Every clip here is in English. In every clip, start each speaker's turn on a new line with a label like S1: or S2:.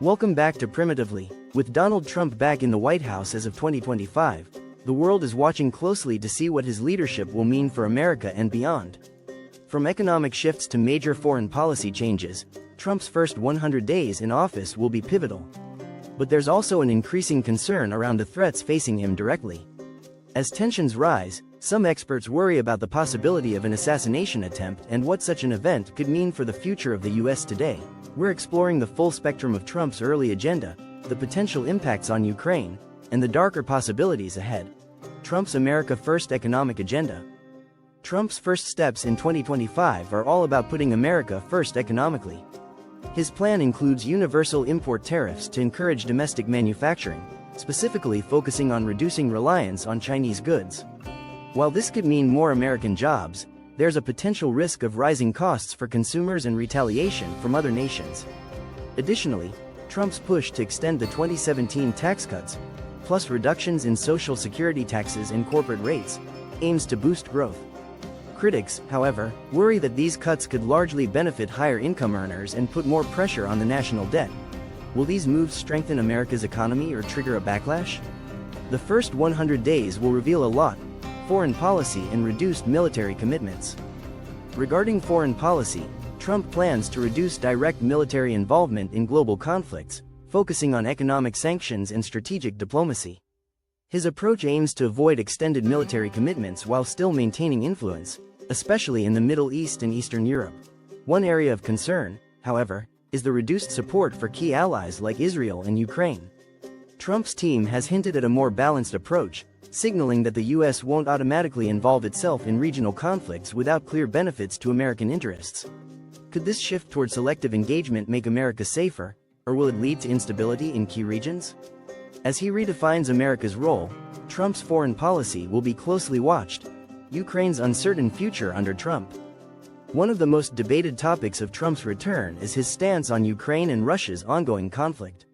S1: Welcome back to Primitively. With Donald Trump back in the White House as of 2025, the world is watching closely to see what his leadership will mean for America and beyond. From economic shifts to major foreign policy changes, Trump's first 100 days in office will be pivotal. But there's also an increasing concern around the threats facing him directly. As tensions rise, some experts worry about the possibility of an assassination attempt and what such an event could mean for the future of the U.S. today. We're exploring the full spectrum of Trump's early agenda, the potential impacts on Ukraine, and the darker possibilities ahead. Trump's America First economic agenda. Trump's first steps in 2025 are all about putting America first economically. His plan includes universal import tariffs to encourage domestic manufacturing, specifically focusing on reducing reliance on Chinese goods. While this could mean more American jobs, there's a potential risk of rising costs for consumers and retaliation from other nations. Additionally, Trump's push to extend the 2017 tax cuts, plus reductions in Social Security taxes and corporate rates, aims to boost growth. Critics, however, worry that these cuts could largely benefit higher-income earners and put more pressure on the national debt. Will these moves strengthen America's economy or trigger a backlash? The first 100 days will reveal a lot: foreign policy and reduced military commitments. Regarding foreign policy, Trump plans to reduce direct military involvement in global conflicts, focusing on economic sanctions and strategic diplomacy. His approach aims to avoid extended military commitments while still maintaining influence, especially in the Middle East and Eastern Europe. One area of concern, however, is the reduced support for key allies like Israel and Ukraine. Trump's team has hinted at a more balanced approach, signaling that the U.S. won't automatically involve itself in regional conflicts without clear benefits to American interests. Could this shift toward selective engagement make America safer, or will it lead to instability in key regions? As he redefines America's role, Trump's foreign policy will be closely watched. Ukraine's uncertain future under Trump. One of the most debated topics of Trump's return is his stance on Ukraine and Russia's ongoing conflict.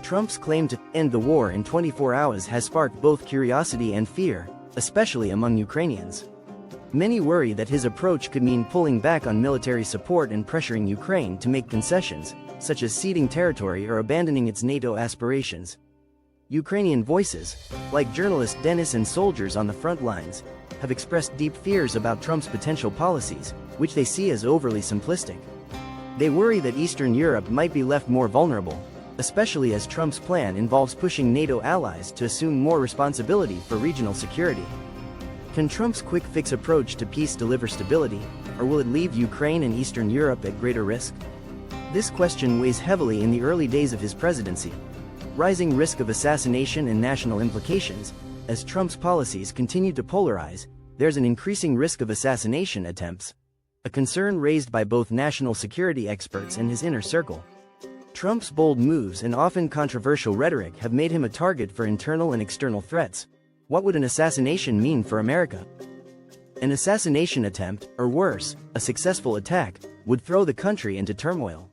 S1: Trump's claim to end the war in 24 hours has sparked both curiosity and fear, especially among Ukrainians. Many worry that his approach could mean pulling back on military support and pressuring Ukraine to make concessions, such as ceding territory or abandoning its NATO aspirations. Ukrainian voices, like journalist Denis and soldiers on the front lines, have expressed deep fears about Trump's potential policies, which they see as overly simplistic. They worry that Eastern Europe might be left more vulnerable, especially as Trump's plan involves pushing NATO allies to assume more responsibility for regional security. Can Trump's quick-fix approach to peace deliver stability, or will it leave Ukraine and Eastern Europe at greater risk? This question weighs heavily in the early days of his presidency. Rising risk of assassination and national implications. As Trump's policies continue to polarize, there's an increasing risk of assassination attempts, a concern raised by both national security experts and his inner circle. Trump's bold moves and often controversial rhetoric have made him a target for internal and external threats. What would an assassination mean for America? An assassination attempt, or worse, a successful attack, would throw the country into turmoil.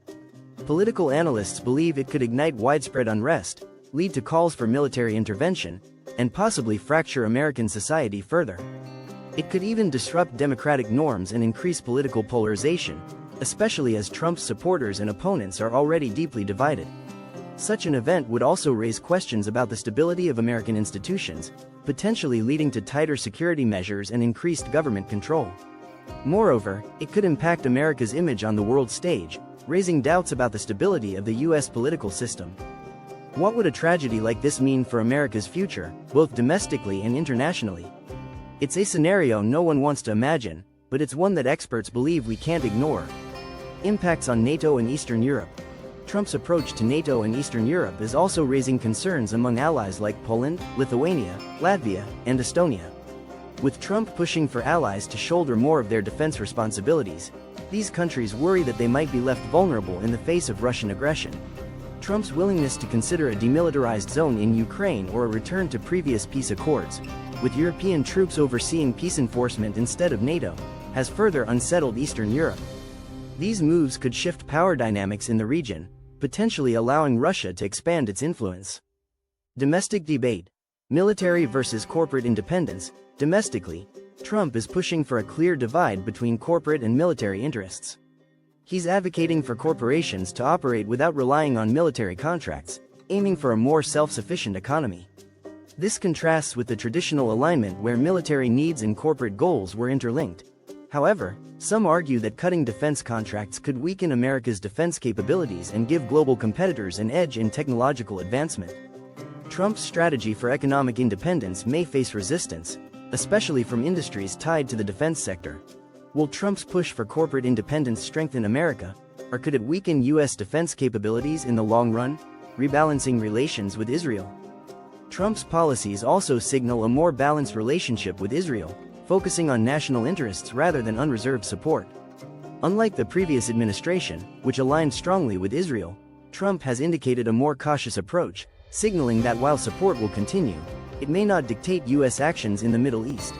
S1: Political analysts believe it could ignite widespread unrest, lead to calls for military intervention, and possibly fracture American society further. It could even disrupt democratic norms and increase political polarization, especially as Trump's supporters and opponents are already deeply divided. Such an event would also raise questions about the stability of American institutions, potentially leading to tighter security measures and increased government control. Moreover, it could impact America's image on the world stage, raising doubts about the stability of the U.S. political system. What would a tragedy like this mean for America's future, both domestically and internationally? It's a scenario no one wants to imagine, but it's one that experts believe we can't ignore. Impacts on NATO and Eastern Europe. Trump's approach to NATO and Eastern Europe is also raising concerns among allies like Poland, Lithuania, Latvia, and Estonia. With Trump pushing for allies to shoulder more of their defense responsibilities, these countries worry that they might be left vulnerable in the face of Russian aggression. Trump's willingness to consider a demilitarized zone in Ukraine or a return to previous peace accords, with European troops overseeing peace enforcement instead of NATO, has further unsettled Eastern Europe. These moves could shift power dynamics in the region, potentially allowing Russia to expand its influence. Domestic debate. Military versus corporate independence. Domestically, Trump is pushing for a clear divide between corporate and military interests. He's advocating for corporations to operate without relying on military contracts, aiming for a more self-sufficient economy. This contrasts with the traditional alignment where military needs and corporate goals were interlinked. However, some argue that cutting defense contracts could weaken America's defense capabilities and give global competitors an edge in technological advancement. Trump's strategy for economic independence may face resistance, especially from industries tied to the defense sector. Will Trump's push for corporate independence strengthen America, or could it weaken U.S. defense capabilities in the long run, rebalancing relations with Israel? Trump's policies also signal a more balanced relationship with Israel, focusing on national interests rather than unreserved support. Unlike the previous administration, which aligned strongly with Israel, Trump has indicated a more cautious approach, signaling that while support will continue, it may not dictate U.S. actions in the Middle East.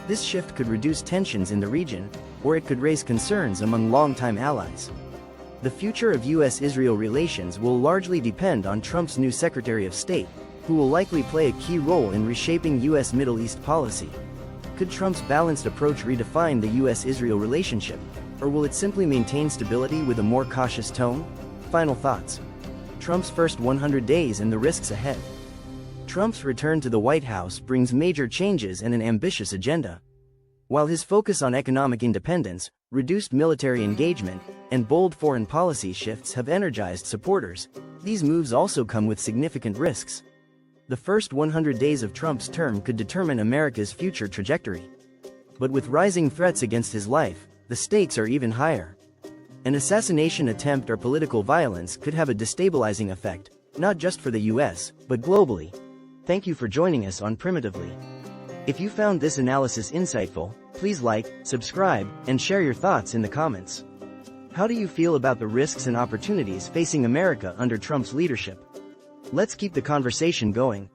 S1: This shift could reduce tensions in the region, or it could raise concerns among longtime allies. The future of U.S.-Israel relations will largely depend on Trump's new Secretary of State, who will likely play a key role in reshaping U.S. Middle East policy. Could Trump's balanced approach redefine the U.S.-Israel relationship, or will it simply maintain stability with a more cautious tone? Final thoughts. Trump's first 100 days and the risks ahead. Trump's return to the White House brings major changes and an ambitious agenda. While his focus on economic independence, reduced military engagement, and bold foreign policy shifts have energized supporters, these moves also come with significant risks. The first 100 days of Trump's term could determine America's future trajectory. But with rising threats against his life, the stakes are even higher. An assassination attempt or political violence could have a destabilizing effect, not just for the U.S., but globally. Thank you for joining us on Primitively. If you found this analysis insightful, please like, subscribe, and share your thoughts in the comments. How do you feel about the risks and opportunities facing America under Trump's leadership? Let's keep the conversation going.